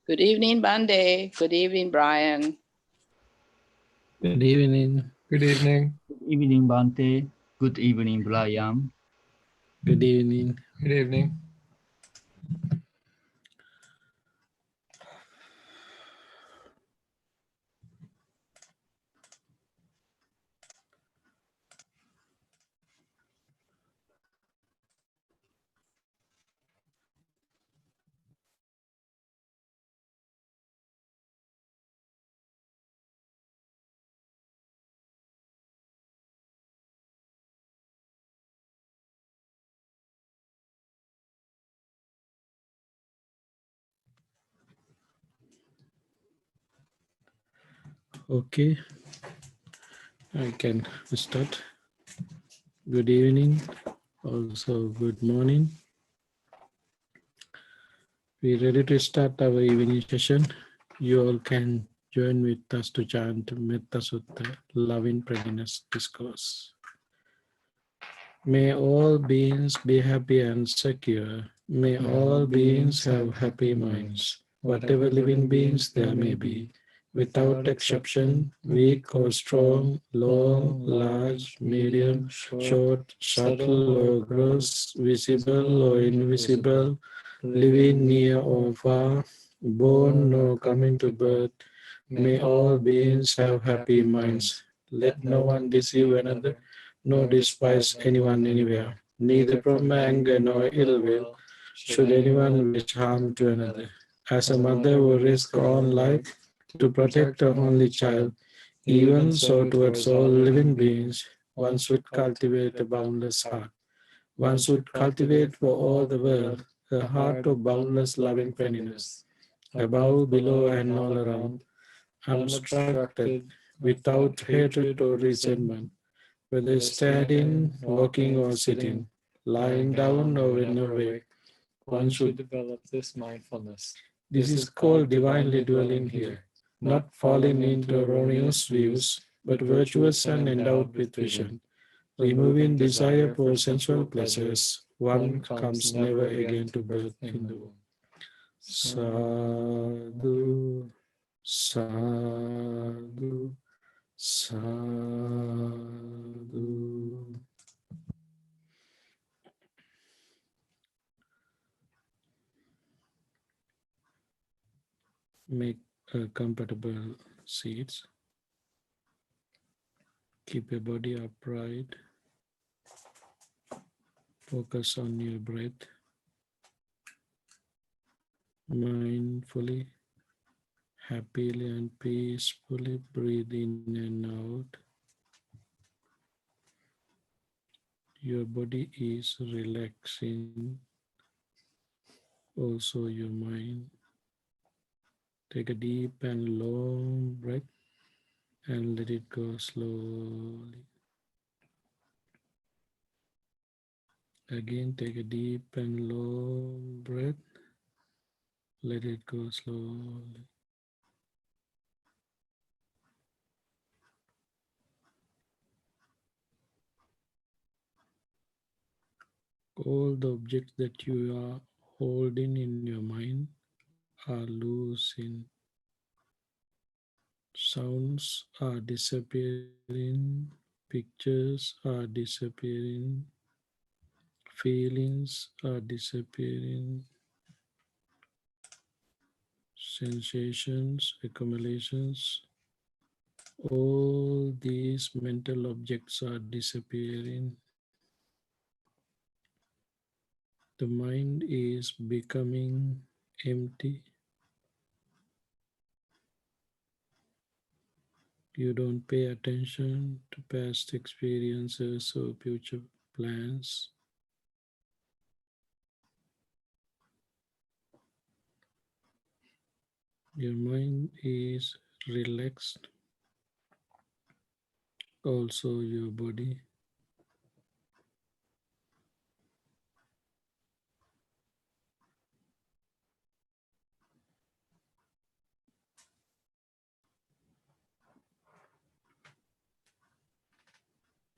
Good evening, Bande. Good evening, Brian. Good evening. Good evening. Good evening, Bante. Good evening, Brian. Good evening. Good evening. Okay, I can start. Good evening, also good morning. We're ready to start our evening session. You all can join with us to chant Metta Sutta, Loving Pregnancy Discourse. May all beings be happy and secure. May all beings have happy minds, whatever living beings there may be, without exception, weak or strong, long, large, medium, short, subtle or gross, visible or invisible, living near or far, born or coming to birth. May all beings have happy minds. Let no one deceive another, nor despise anyone anywhere, neither from anger nor ill will should anyone wish harm to another. As a mother who risks her own life to protect her only child, even so towards all living beings, one should cultivate a boundless heart. One should cultivate for all the world a heart of boundless loving friendliness, above, below, and all around, unobstructed, without hatred or resentment, whether standing, walking, or sitting, lying down, or when awake. One should develop this mindfulness. This is called divinely dwelling here, not falling into erroneous views, but virtuous and endowed with vision. Removing desire for sensual pleasures, one comes never again to birth in the womb. Sadhu, sadhu, sadhu. Make comfortable seats. Keep your body upright. Focus on your breath. Mindfully, happily, and peacefully breathe in and out. Your body is relaxing, also your mind. Take a deep and long breath and let it go slowly. Again, take a deep and long breath. Let it go slowly. All the objects that you are holding in your mind are losing. Sounds are disappearing. Pictures are disappearing. Feelings are disappearing. Sensations, accumulations, all these mental objects are disappearing. The mind is becoming empty. You don't pay attention to past experiences or future plans. Your mind is relaxed. Also, your body.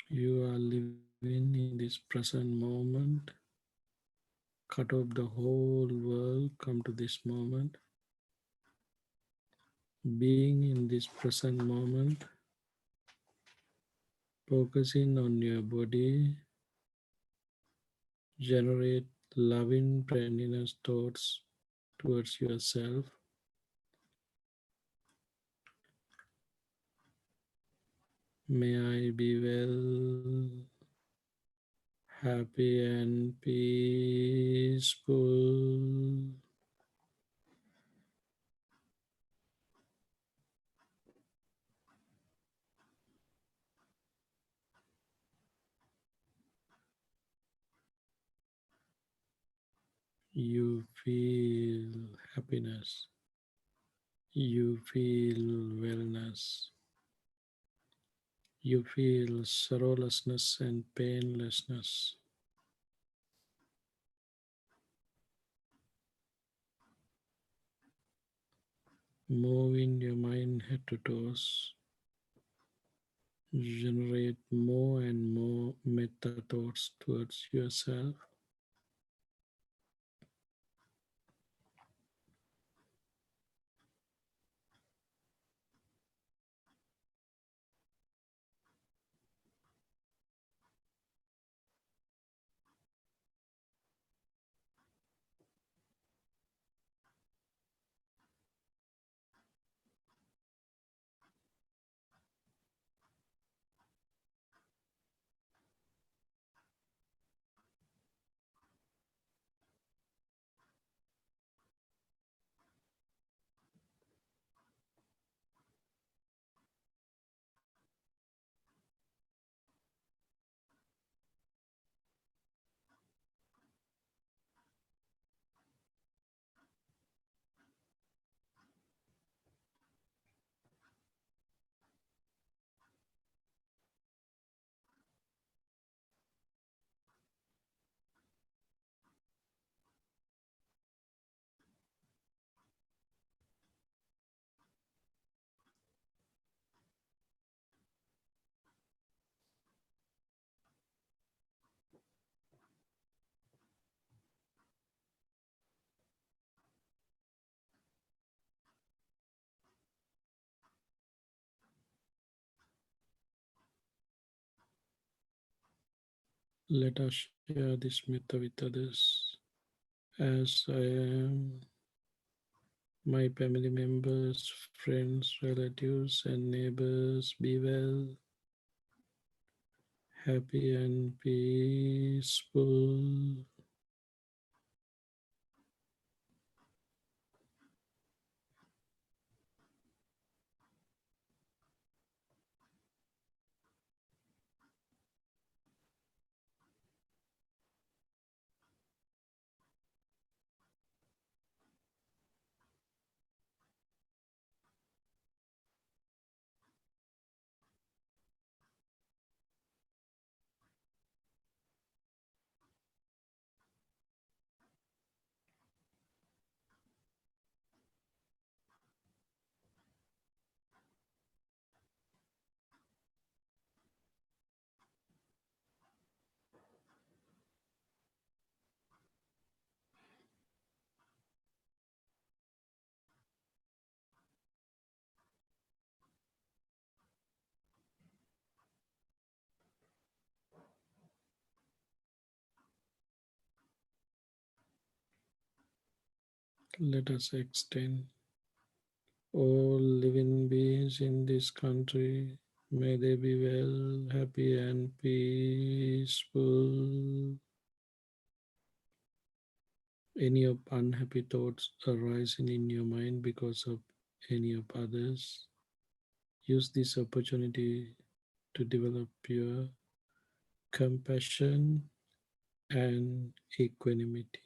You are living in this present moment. Cut off the whole world, come to this moment. being in this present moment, focusing on your body, generate loving friendliness thoughts towards yourself. May I be well, happy and peaceful. You feel happiness. You feel wellness. You feel sorrowlessness and painlessness. Moving your mind head to toes. Generate more and more metta thoughts towards yourself. Let us share this metta with others. As I am, my family members, friends, relatives, and neighbors be well, happy and peaceful. Let us extend all living beings in this country. May they be well, happy, and peaceful. Any of unhappy thoughts arising in your mind because of any of others, use this opportunity to develop your compassion and equanimity.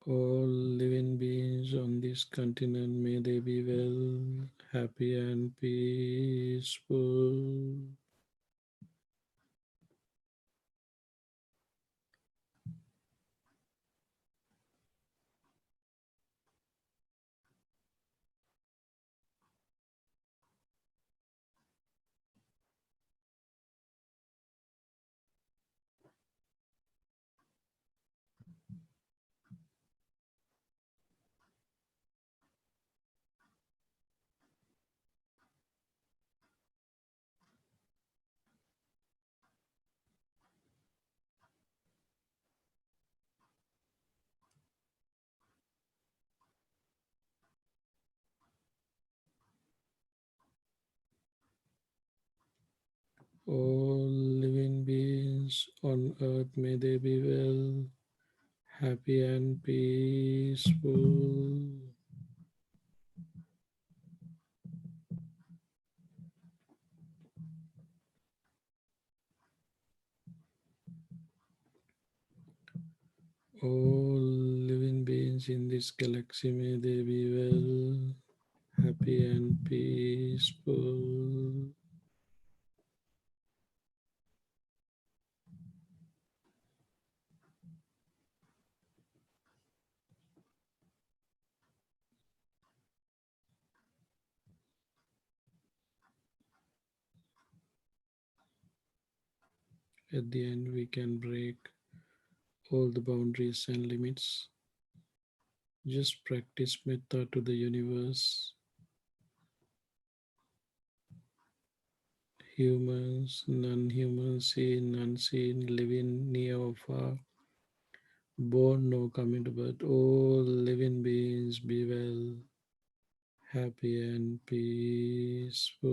All living beings on this continent, may they be well, happy and peaceful. All living beings on earth, may they be well, happy and peaceful. All living beings in this galaxy, may they be well, happy and peaceful. At the end, we can break all the boundaries and limits. Just practice metta to the universe, humans, non-humans, seen, unseen, living near or far, born or coming to birth. All living beings be well, happy and peaceful.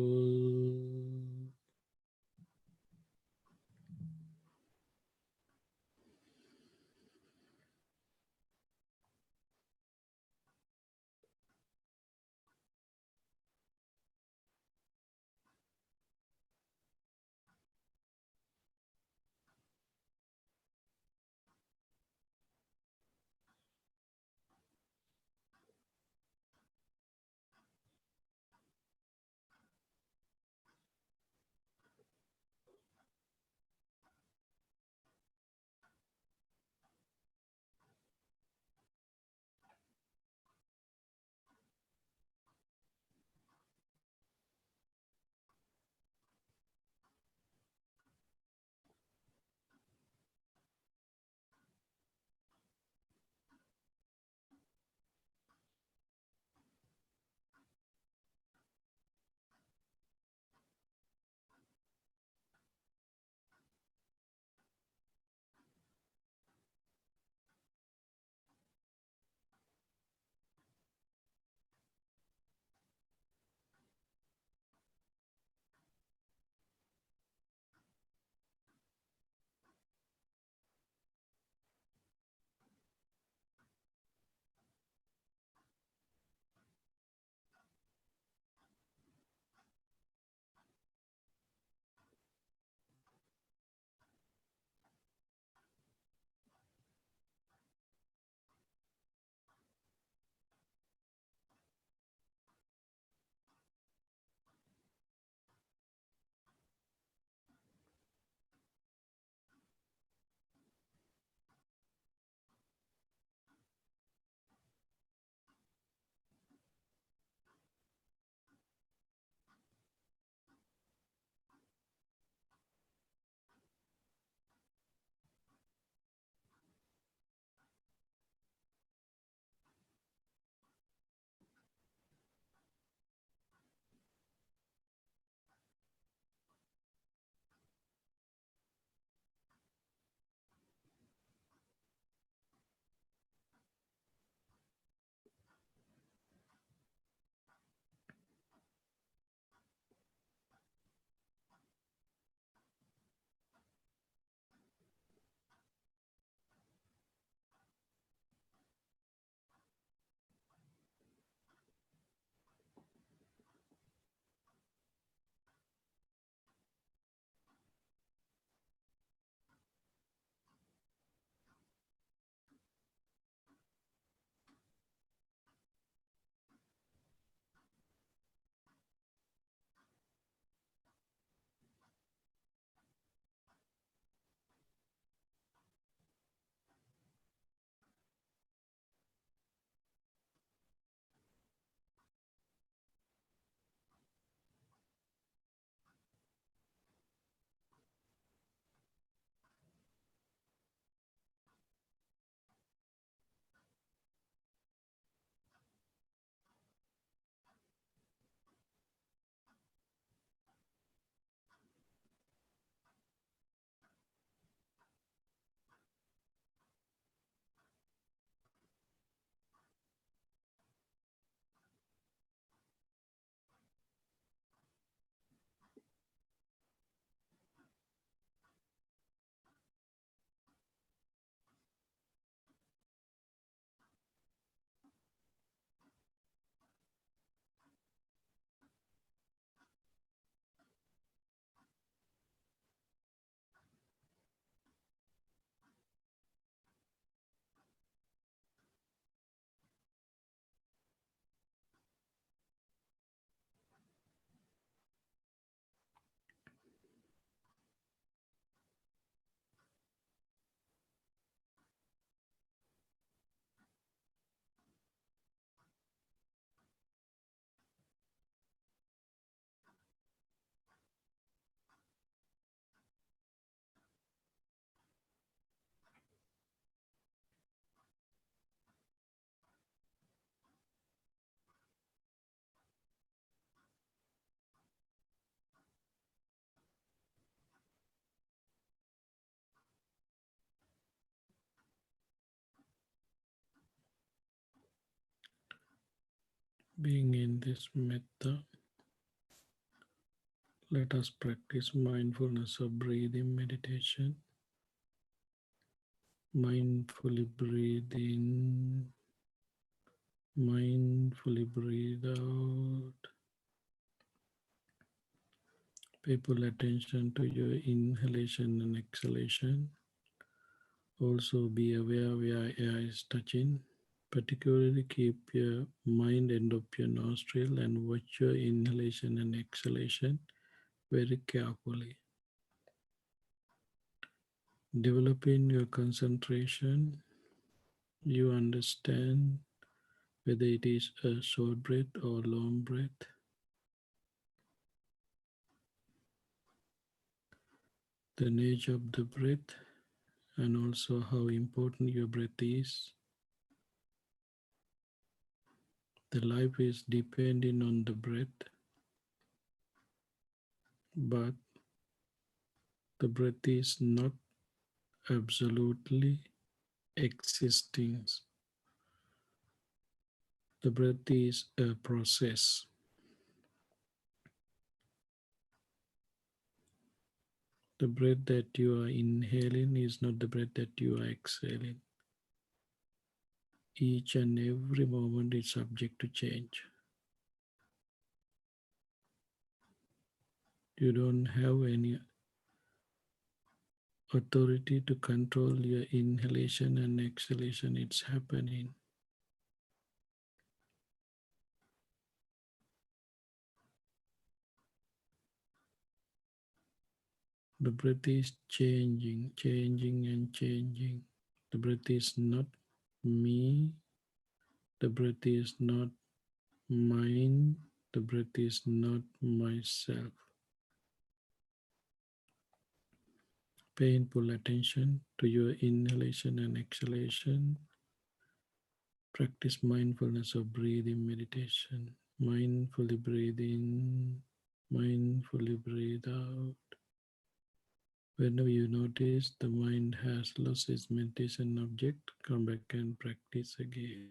Being in this metta, let us practice mindfulness of breathing meditation. Mindfully breathe in, mindfully breathe out. Pay full attention to your inhalation and exhalation. Also be aware where air is touching. Particularly keep your mind end of your nostril and watch your inhalation and exhalation very carefully. Developing your concentration, you understand whether it is a short breath or long breath. The nature of the breath and also how important your breath is. The life is depending on the breath, but the breath is not absolutely existing. The breath is a process. The breath that you are inhaling is not the breath that you are exhaling. Each and every moment is subject to change. You don't have any authority to control your inhalation and exhalation. It's happening. The breath is changing, changing and changing. The breath is not me. The breath is not mine. The breath is not myself. Pay full attention to your inhalation and exhalation. Practice mindfulness of breathing meditation. Mindfully breathe in, mindfully breathe out. Whenever you notice the mind has lost its meditation object, come back and practice again.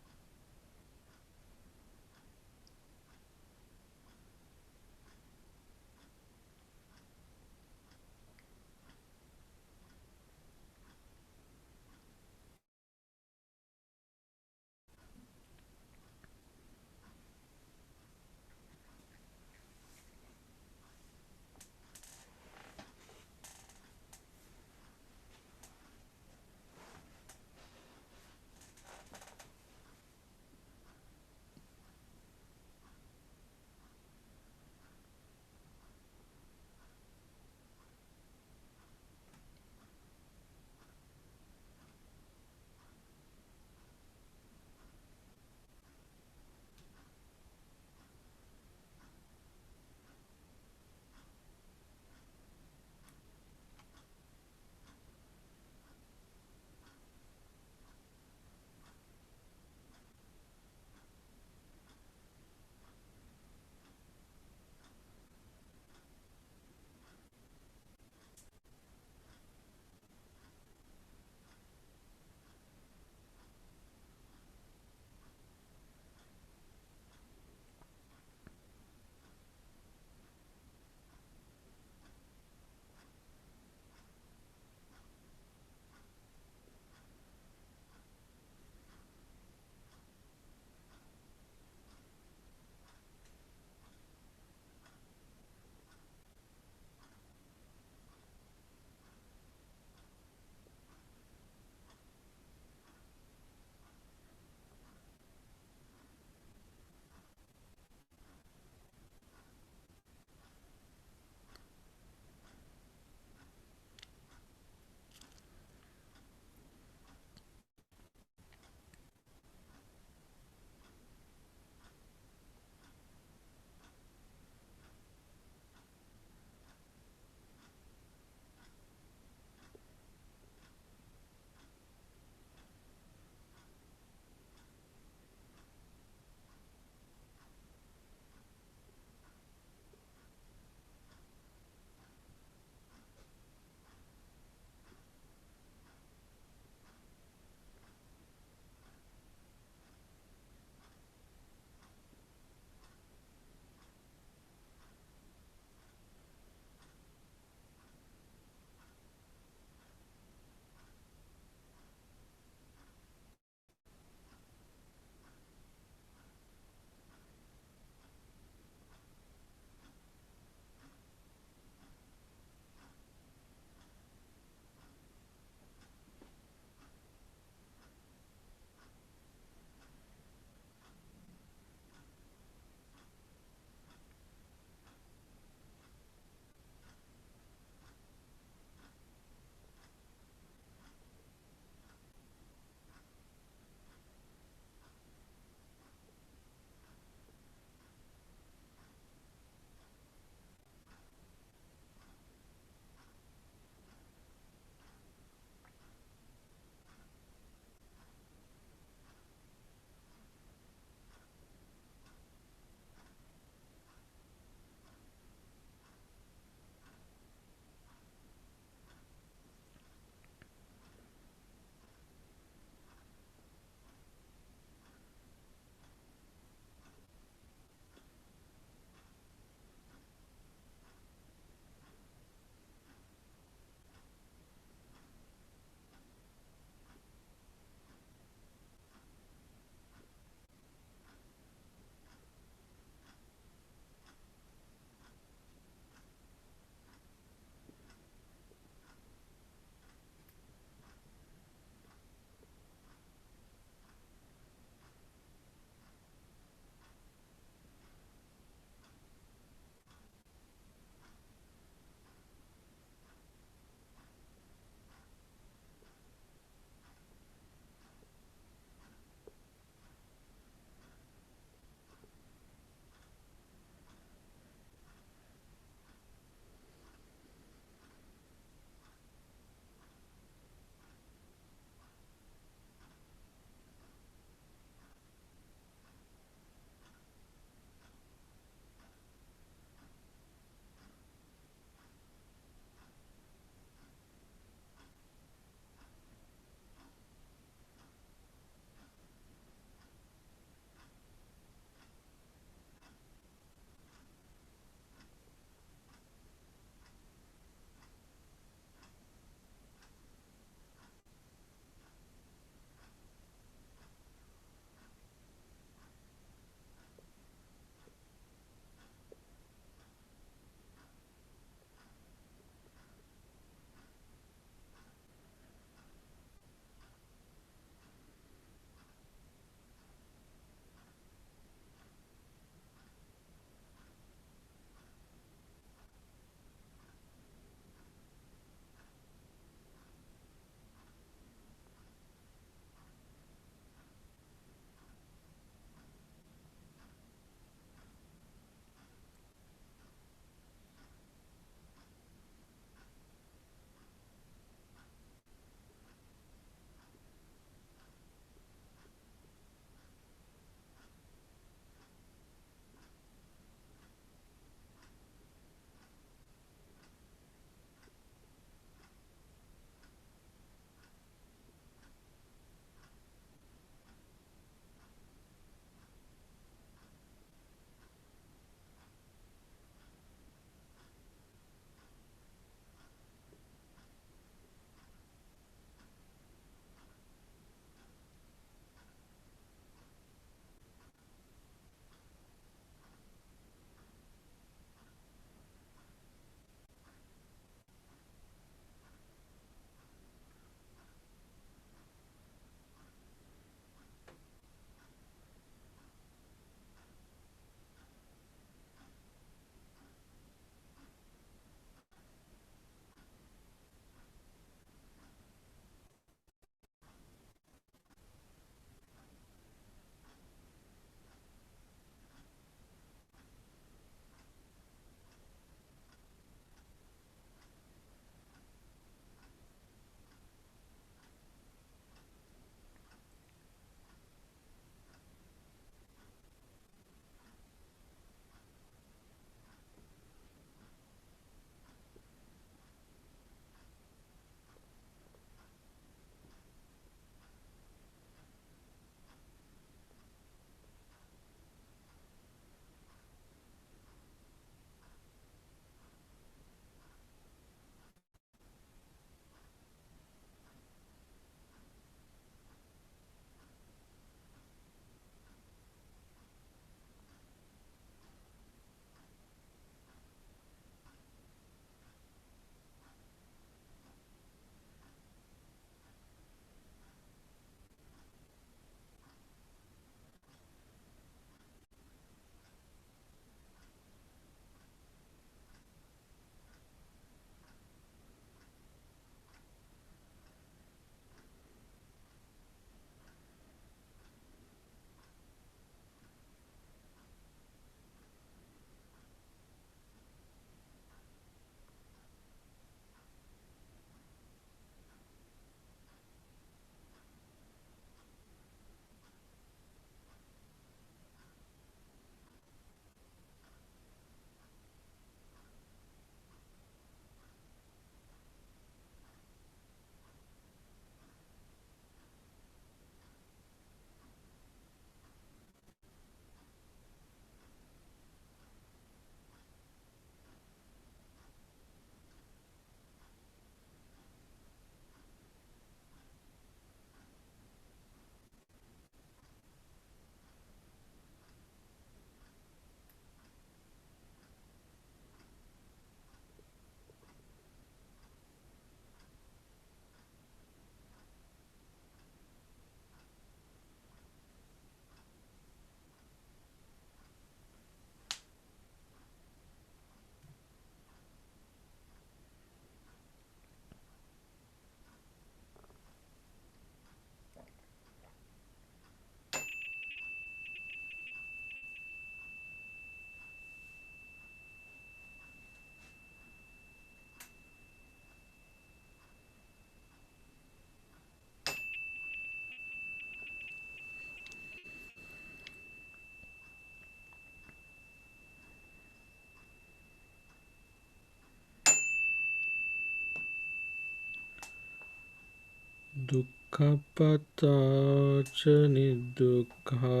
Dukkhappatacha nidukkha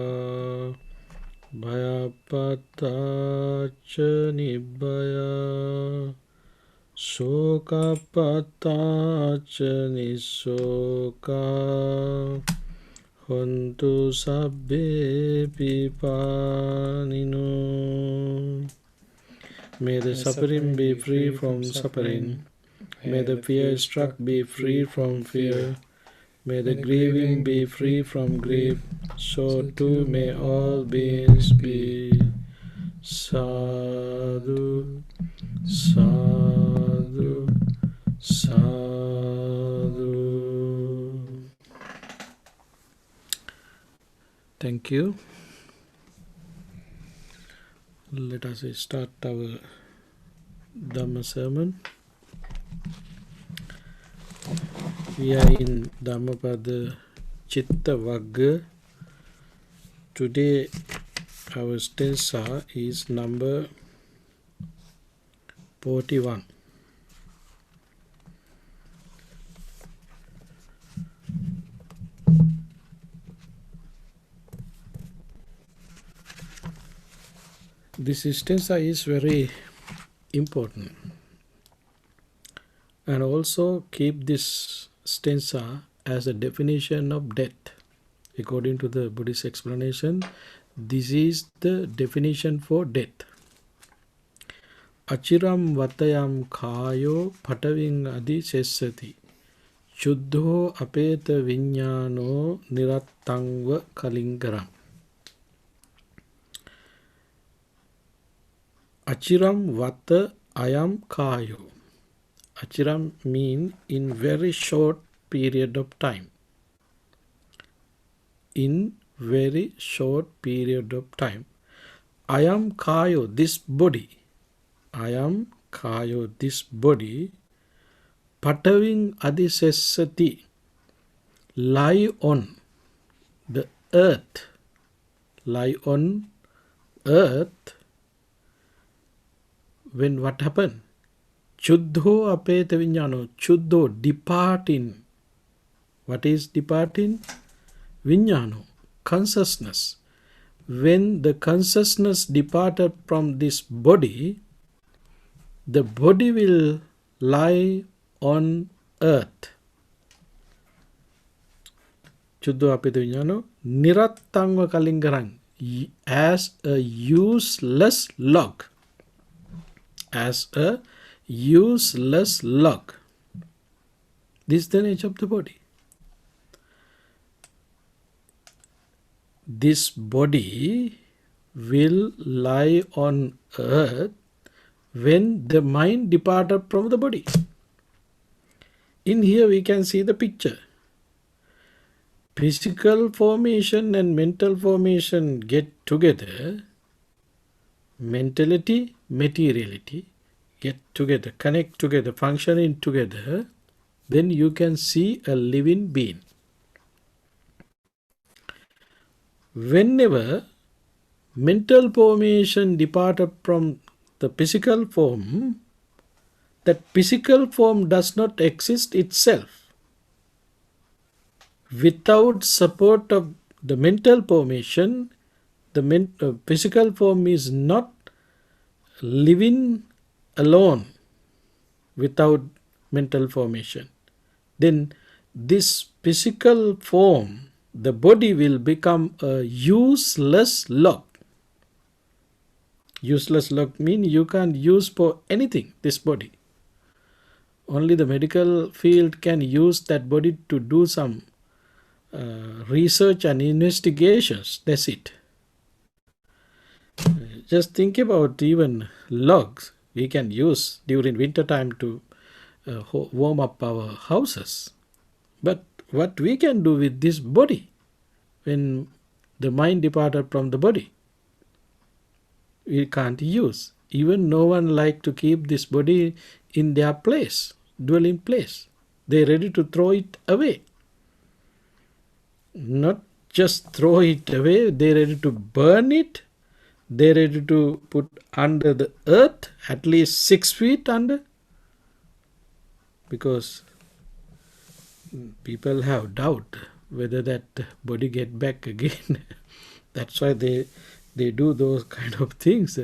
Bhayappatacha nibbaya Sokappatacha nisoka Hontu sabbe pipanino. May the suffering be free from suffering. May the fear struck be free from fear. May the grieving be free from grief. So too may all beings be. Sadhu, sadhu, sadhu. Thank you. Let us start our Dhamma sermon. We are in Dhammapada Chitta Vagga. Today our stanza is number 41. This stanza is very important. And also keep this stanza as a definition of death. According to the Buddhist explanation, this is the definition for death. Achiram vatayam khayo pataving adi sessati. Chuddho apeta vinyano nirattangva kalingaram. Achiram vata ayam khayo. Achiram mean in very short period of time. In very short period of time. Ayam kayo, this body. Ayam kayo, this body. Pataving adisessati, lie on the earth. Lie on earth. When what happened? Chuddho apeta vinyano. Chuddho, departing. What is departing? Vinyano, consciousness. When the consciousness departed from this body, the body will lie on earth. Chuddho apeta vinyano nirattangva kalingarang, as a useless log. As a useless log. This is the nature of the body. This body will lie on earth when the mind departed from the body. In here we can see the picture. Physical formation and mental formation get together. Mentality, materiality get together, connect together, functioning together. Then you can see a living being. Whenever mental formation departed from the physical form, that physical form does not exist itself. Without support of the mental formation, the physical form is not living alone without mental formation. Then this physical form, the body will become a useless log. Useless log means you can't use for anything, this body. Only the medical field can use that body to do some research and investigations. That's it. Just think about even logs we can use during winter time to warm up our houses. But what we can do with this body when the mind departed from the body? We can't use. Even no one like to keep this body in their place, dwelling place. They're ready to throw it away. Not just throw it away, they're ready to burn it. They're ready to put under the earth, at least 6 feet under. Because people have doubt whether that body get back again. That's why they do those kind of things.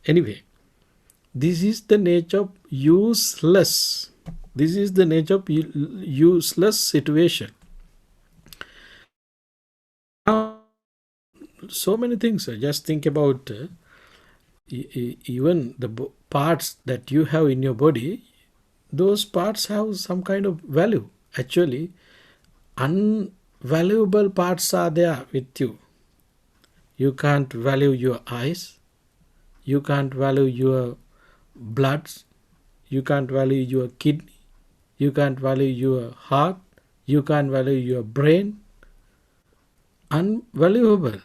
Anyway, this is the nature of useless. This is the nature of useless situation. Now, so many things. Just think about even the parts that you have in your body. Those parts have some kind of value. Actually, unvaluable parts are there with you. You can't value your eyes. You can't value your bloods. You can't value your kidney. You can't value your heart. You can't value your brain. Unvaluable.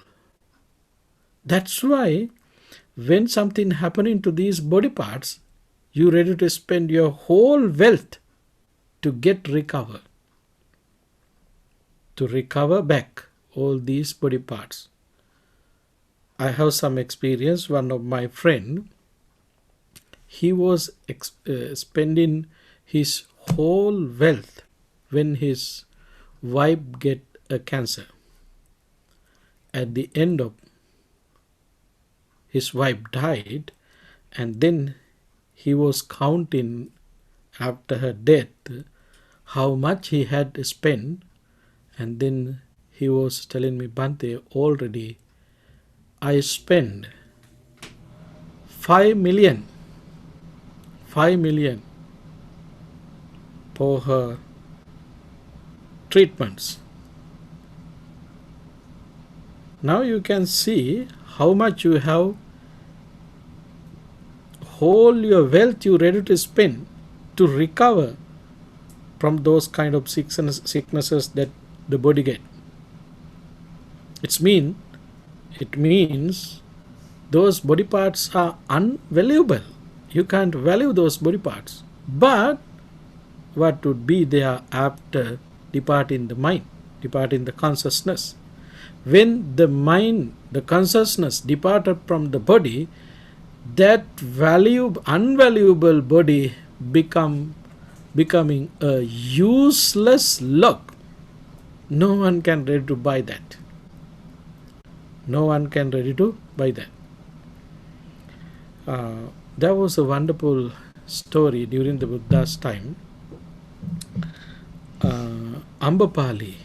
That's why when something happening to these body parts, you're ready to spend your whole wealth to get recover. To recover back all these body parts. I have some experience. One of my friend, he was spending his whole wealth when his wife get a cancer. At the end of his wife died, and then he was counting after her death how much he had spent, and then he was telling me, Bhante, already I spent 5 million for her treatments. Now you can see how much you have, whole your wealth you ready to spend to recover from those kind of sicknesses that the body get. It means those body parts are unvaluable. You can't value those body parts. But what would be there after departing the mind, departing the consciousness? When the mind, the consciousness departed from the body, that unvaluable body becoming a useless log. No one can ready to buy that. No one can ready to buy that. There was a wonderful story during the Buddha's time. Ambapali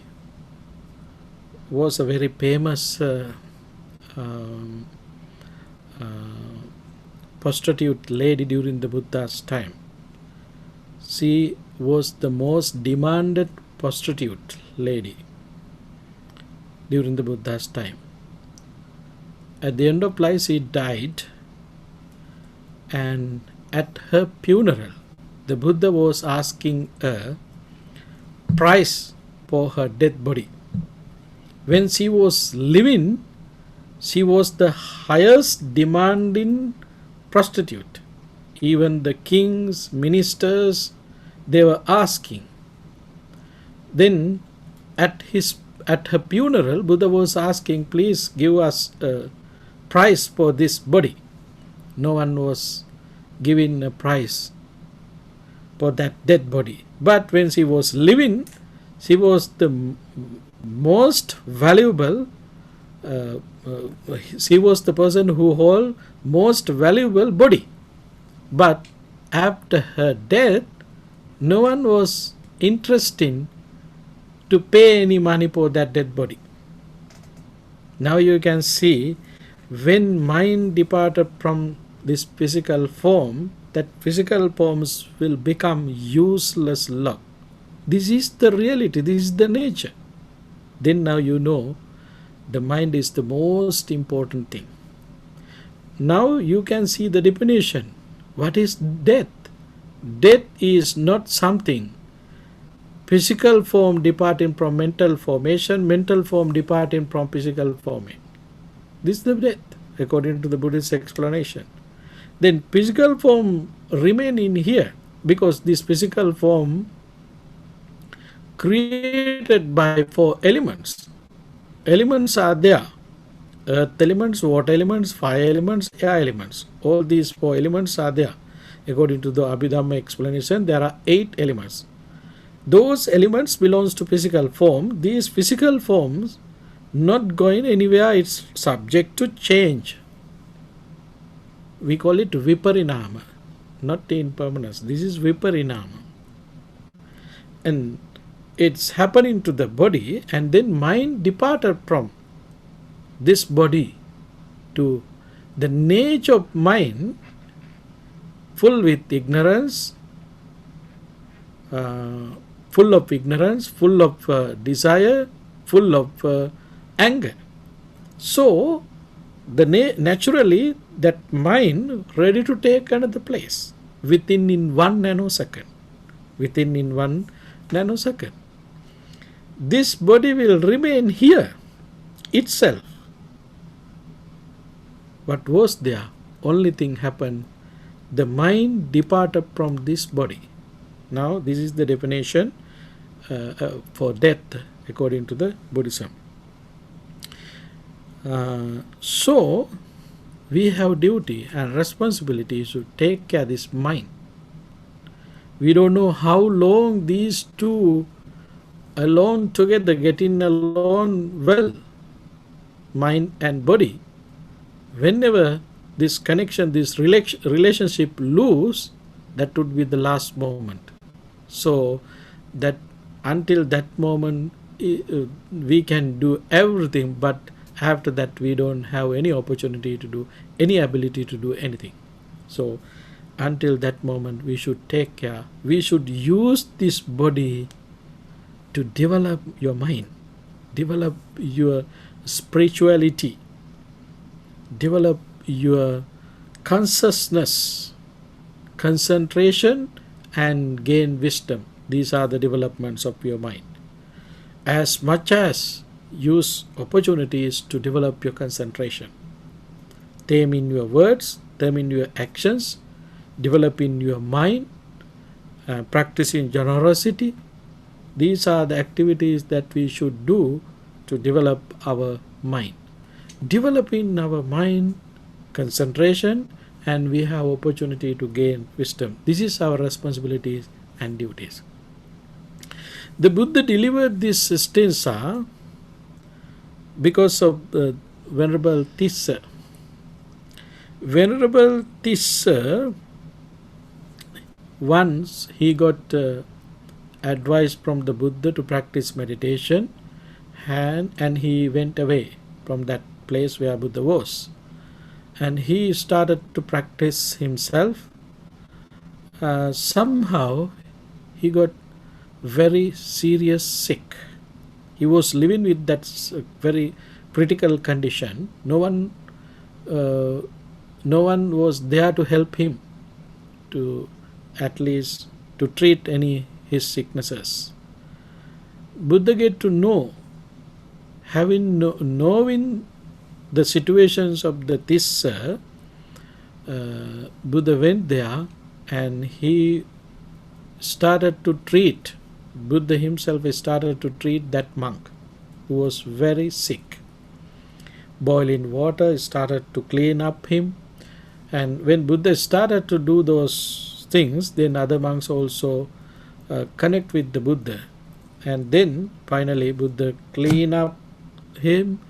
was a very famous prostitute lady during the Buddha's time. She was the most demanded prostitute lady during the Buddha's time. At the end of life, she died, and at her funeral, the Buddha was asking a price for her dead body. When she was living, she was the highest demanding prostitute. Even the kings, ministers, they were asking. Then at her funeral, Buddha was asking, please give us a price for this body. No one was giving a price for that dead body. But when she was living, she was the most valuable, she was the person who held most valuable body. But after her death, no one was interested to pay any money for that dead body. Now you can see, when mind departed from this physical form, that physical forms will become useless log. This is the reality, this is the nature. Then now you know the mind is the most important thing. Now you can see the definition. What is death? Death is not something. Physical form departing from mental formation, mental form departing from physical formation. This is the death, according to the Buddhist explanation. Then physical form remain in here, because this physical form created by 4 elements. Elements are there. Earth elements, water elements, fire elements, air elements. All these 4 elements are there. According to the Abhidhamma explanation, there are 8 elements. Those elements belongs to physical form. These physical forms not going anywhere, it's subject to change. We call it viparinama, not impermanence. This is viparinama. And it's happening to the body, and then mind departed from this body to the nature of mind, full with ignorance, full of desire, full of anger. So naturally that mind ready to take another place within in 1 nanosecond. Within in 1 nanosecond. This body will remain here itself. What was there? Only thing happened. The mind departed from this body. Now this is the definition for death according to the Buddhism. So we have duty and responsibility to take care of this mind. We don't know how long these two alone together, getting alone well, mind and body. Whenever this connection, this relationship lose, that would be the last moment. So that until that moment we can do everything, but after that we don't have any opportunity to do, any ability to do anything. So until that moment we should take care. We should use this body to develop your mind, develop your spirituality, develop your consciousness, concentration, and gain wisdom. These are the developments of your mind. As much as use opportunities to develop your concentration. Tame in your words, tame in your actions, develop in your mind, practicing generosity. These are the activities that we should do to develop our mind. Developing our mind, concentration, and we have opportunity to gain wisdom. This is our responsibilities and duties. The Buddha delivered this stanza because of the Venerable Tissa. Venerable Tissa, once he got advice from the Buddha to practice meditation, and he went away from that place where Buddha was. And he started to practice himself. Somehow he got very serious sick. He was living with that very critical condition. No one was there to help him, to at least to treat any his sicknesses. Buddha get to know, knowing the situations of the Tissa, Buddha went there and he started to treat, Buddha himself started to treat that monk who was very sick. Boiling water started to clean up him, and when Buddha started to do those things, then other monks also connect with the Buddha, and then finally Buddha clean up him,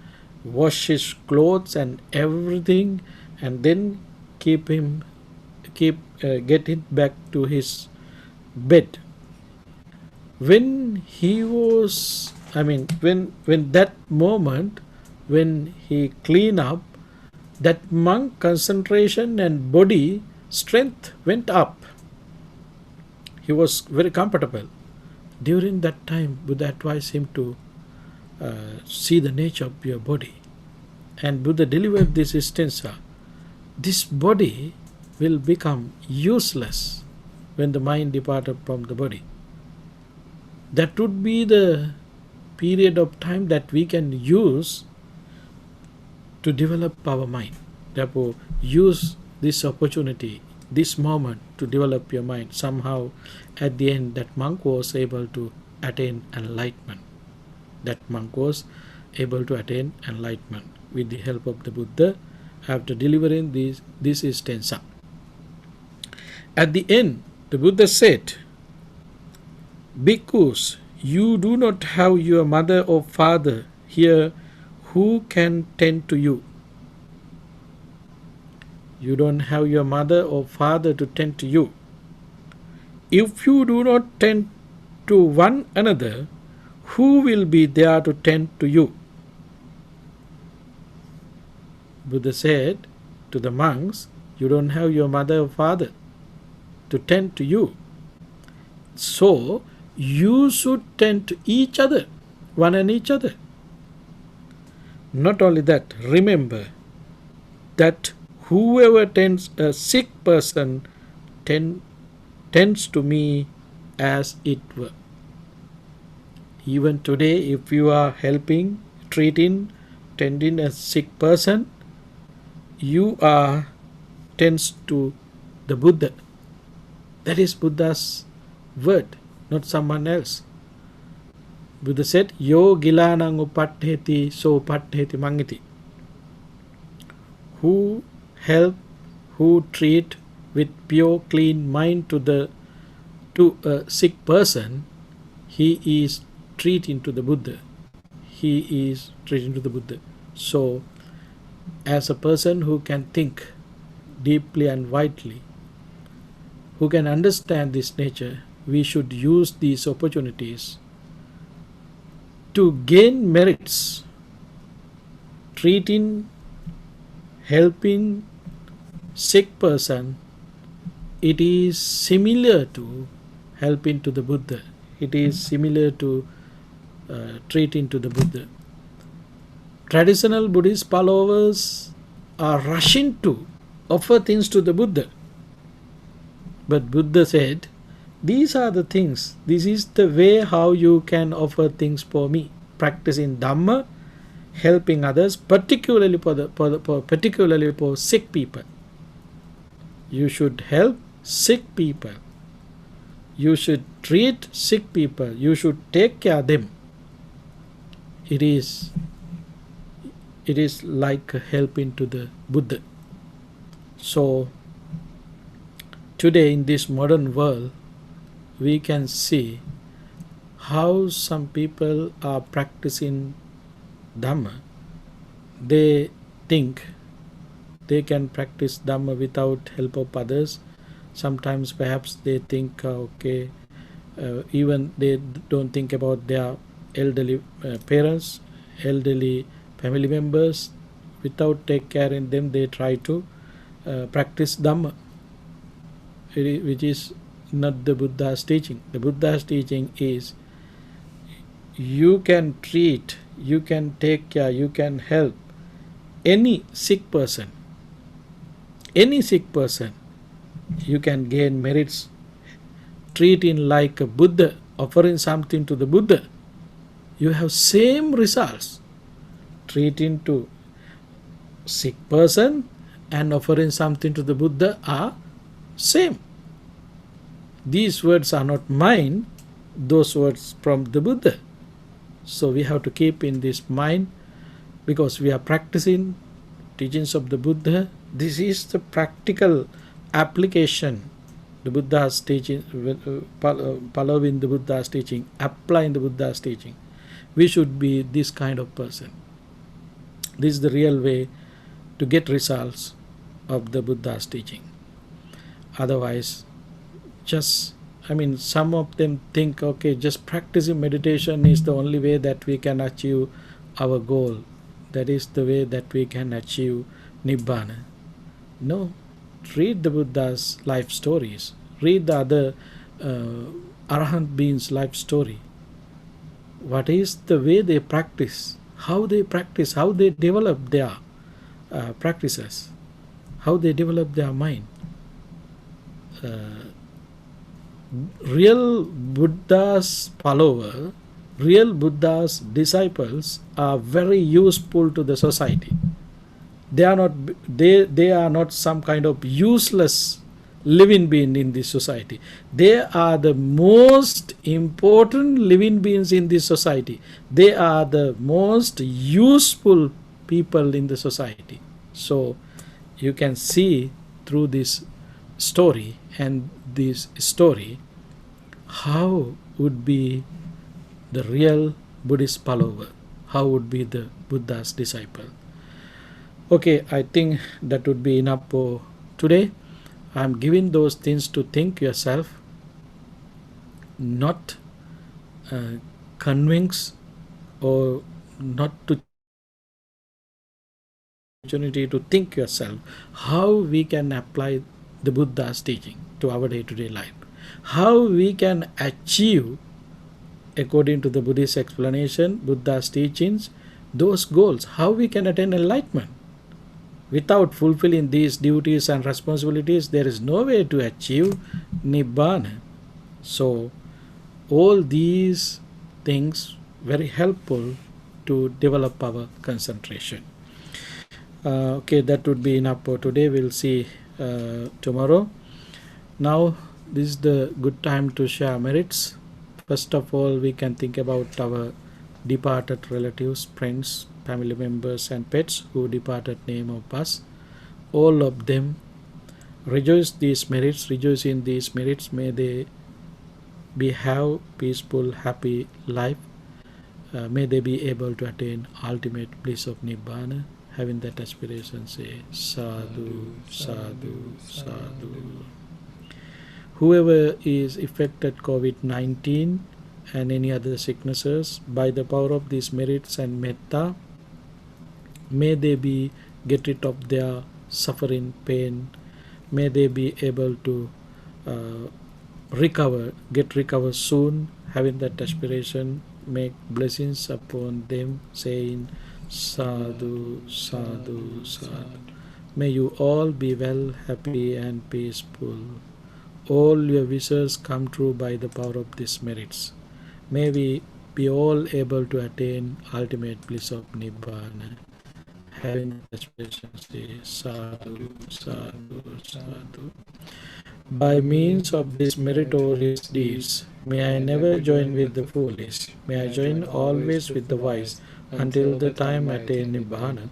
wash his clothes and everything, and then get him back to his bed. When he was, when that moment, when he clean up, that monk concentration and body strength went up. He was very comfortable. During that time, Buddha advised him to see the nature of your body. And Buddha delivered this stanza. This body will become useless when the mind departed from the body. That would be the period of time that we can use to develop our mind. Therefore, use this opportunity, this moment to develop your mind. Somehow, at the end, that monk was able to attain enlightenment. That monk was able to attain enlightenment with the help of the Buddha after delivering this stanza. At the end, the Buddha said, Bhikkhus, you do not have your mother or father here who can tend to you. You don't have your mother or father to tend to you. If you do not tend to one another, who will be there to tend to you? Buddha said to the monks, you don't have your mother or father to tend to you. So, you should tend to each other, one and each other. Not only that, remember that whoever tends a sick person tends to me as it were. Even today, if you are helping, treating, tending a sick person, you are tends to the Buddha. That is Buddha's word, not someone else. Buddha said, Yo gilanang upattheti so pattheti mangiti. Who help, who treat with pure clean mind to a sick person, he is treating to the Buddha. He is treating to the Buddha. So, as a person who can think deeply and widely, who can understand this nature, we should use these opportunities to gain merits. Treating, helping sick person, it is similar to helping to the Buddha. It is similar to treating to the Buddha. Traditional Buddhist followers are rushing to offer things to the Buddha. But Buddha said, these are the things, this is the way how you can offer things for me. Practicing Dhamma, helping others, particularly for sick people. You should help sick people. You should treat sick people. You should take care of them. It is like helping to the Buddha. So, today in this modern world, we can see how some people are practicing Dhamma. They think they can practice Dhamma without help of others. Sometimes perhaps they think, even they don't think about their elderly parents, elderly family members. Without take care in them, they try to practice Dhamma, which is not the Buddha's teaching. The Buddha's teaching is you can treat, you can take care, you can help any sick person. Any sick person, you can gain merits. Treating like a Buddha, offering something to the Buddha, you have same results. Treating to sick person and offering something to the Buddha are same. These words are not mine, those words from the Buddha. So we have to keep in this mind, because we are practicing teachings of the Buddha. This is the practical application. The Buddha's teaching, following the Buddha's teaching, applying the Buddha's teaching. We should be this kind of person. This is the real way to get results of the Buddha's teaching. Otherwise, some of them think, just practicing meditation is the only way that we can achieve our goal. That is the way that we can achieve Nibbana. No. Read the Buddha's life stories. Read the other Arahant beings' life story. What is the way they practice? How they practice? How they develop their practices? How they develop their mind? Real Buddha's follower, real Buddha's disciples are very useful to the society. They are not some kind of useless living being in this society. They are the most important living beings in this society. They are the most useful people in the society. So you can see through this story how would be the real Buddhist follower? How would be the Buddha's disciple? Okay, I think that would be enough for today. I'm giving those things to think yourself, not convince or not to opportunity to think yourself how we can apply the Buddha's teaching to our day-to-day life, how we can achieve, according to the Buddhist explanation, Buddha's teachings, those goals, how we can attain enlightenment. Without fulfilling these duties and responsibilities, there is no way to achieve Nibbana. So all these things very helpful to develop our concentration. Okay, that would be enough for today. We'll see tomorrow. Now this is the good time to share merits. First of all, we can think about our departed relatives, friends, family members and pets who departed name of us. All of them rejoice these merits, rejoice in these merits. May they be have peaceful, happy life. May they be able to attain ultimate bliss of Nibbana. Having that aspiration, say sadhu, sadhu, sadhu. Whoever is affected COVID-19 and any other sicknesses, by the power of these merits and metta, may they be get rid of their suffering, pain. May they be able to get recover soon. Having that aspiration, make blessings upon them, saying sadhu, sadhu, sadhu. May you all be well, happy and peaceful. All your wishes come true by the power of these merits. May we be all able to attain ultimate bliss of Nibbana. Having aspiration, say sadhu, sadhu, sadhu. By means of these meritorious deeds, may I never join with the foolish. May I join always with the wise, until the time I attain Nibbana.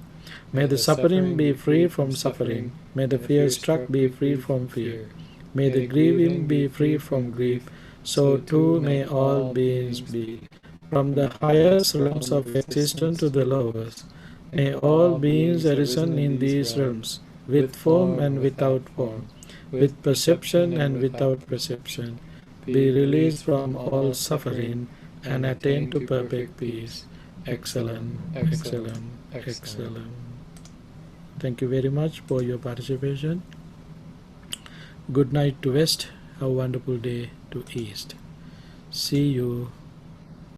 May the suffering be free from suffering. May the fear struck be free from fear. May the grieving be free from grief. So too may all beings be. From the highest realms of existence to the lowest, may all beings arisen in these realms, with form and without form, with perception and without perception, be released from all suffering and attain to perfect peace. Excellent, excellent, excellent. Thank you very much for your participation. Good night to West. Have a wonderful day to East. See you